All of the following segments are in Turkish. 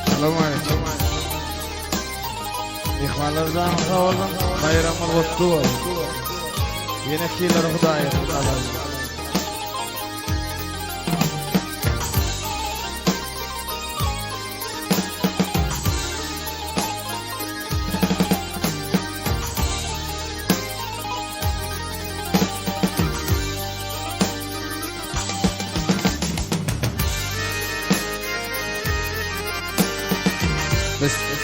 Selamünaleyküm. İhvanlardan sağ olun. Bayramlar kutlu olsun. Yine kiler Hudaya kutlu. Bes.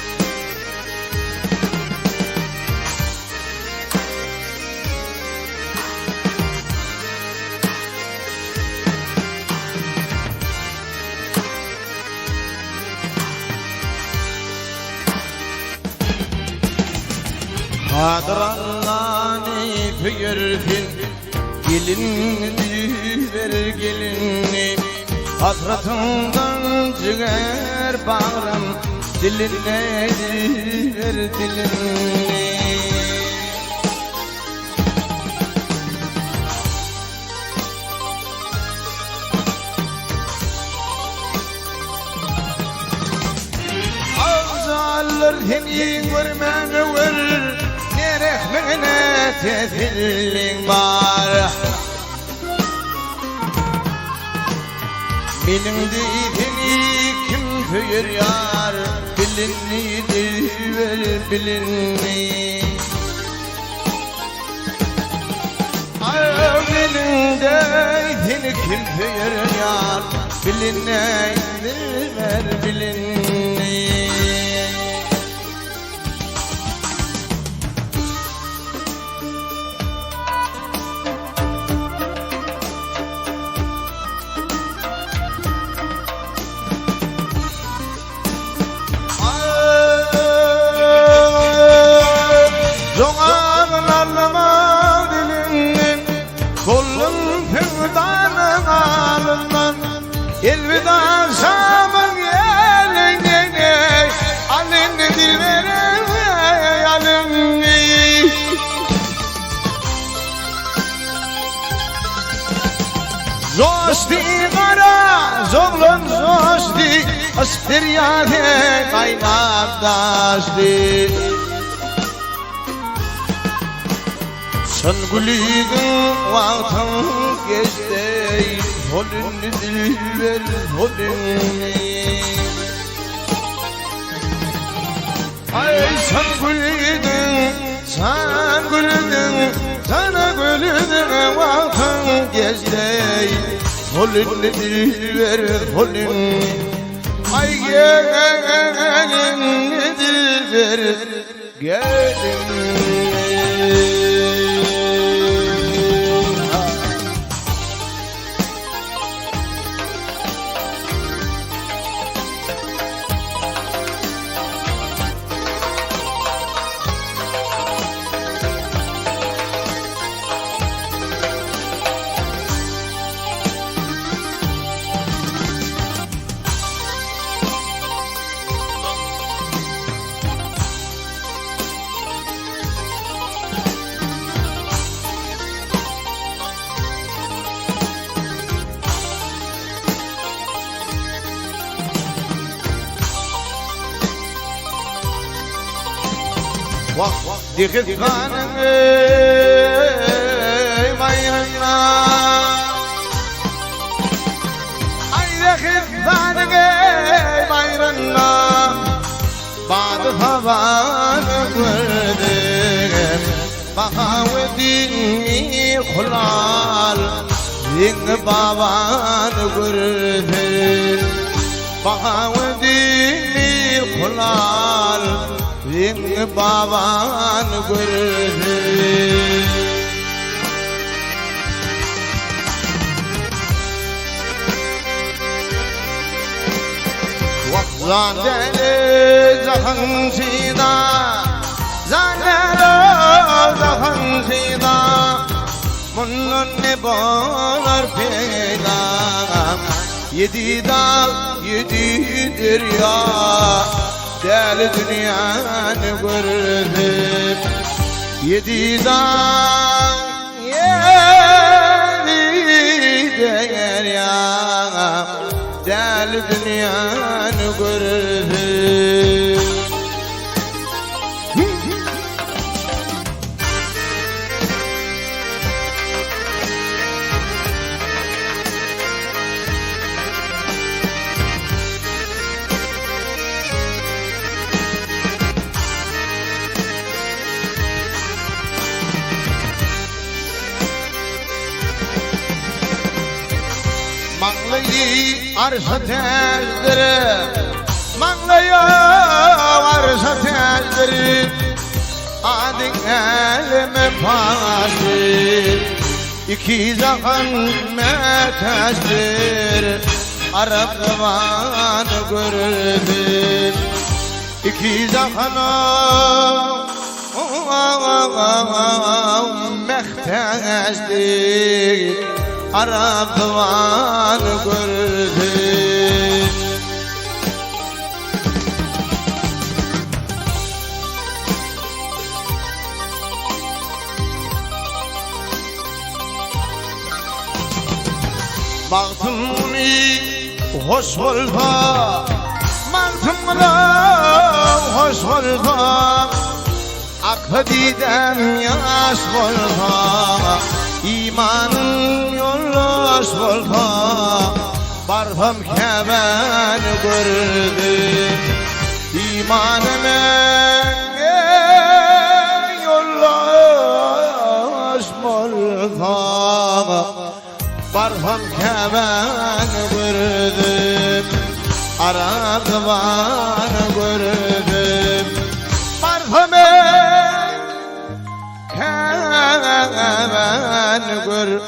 Hadrallani püyürfin gelinini ver gelinini hasratından ciğer bağrım diline ver dilini ağzalır seni görmeni ver nerehmene tefillin var benim deyitini kim püyür yar bilinni ver bilinni benim deyitini kim püyür yar bilinni ver bilinni elveda şamın yeline alın dilveren alın zoşti kara zoğlan zoşti aspir yade kaynak daşti sen gülüğün vaktın geçti holünü dilber holünü ay sen güldün sana güldün vaktın geçti holünü dilber holünü ay gelin dilber gelin dikkat kanım ey bayrana ay dikkat kanım ey bayrana bağdı havanı gördüm bakavedin kulal yine babanı gördüm bakavedin kulal yine babanı gördüm zandeli zahan sida zandeli zahan sida bunun ne bolar peyda yedi dal yedi derya del dünyanı gördüm yedi dal yedi derya Ahmedi arsa tezdir Manlaya arsa tezdir Adın elime pasir İki zahan metezdir Arabvan gördüm İki zahana mehtezdir Arabvan gördüm Baktımni hoş olma Mantımla hoş olma Akbediden yaş olma İmanın yoldaş olma Barfam kemen gördüm İmanımın yoldaş olma Barfam kemen gördüm Arabvan gördüm Barfamı kemen gördüm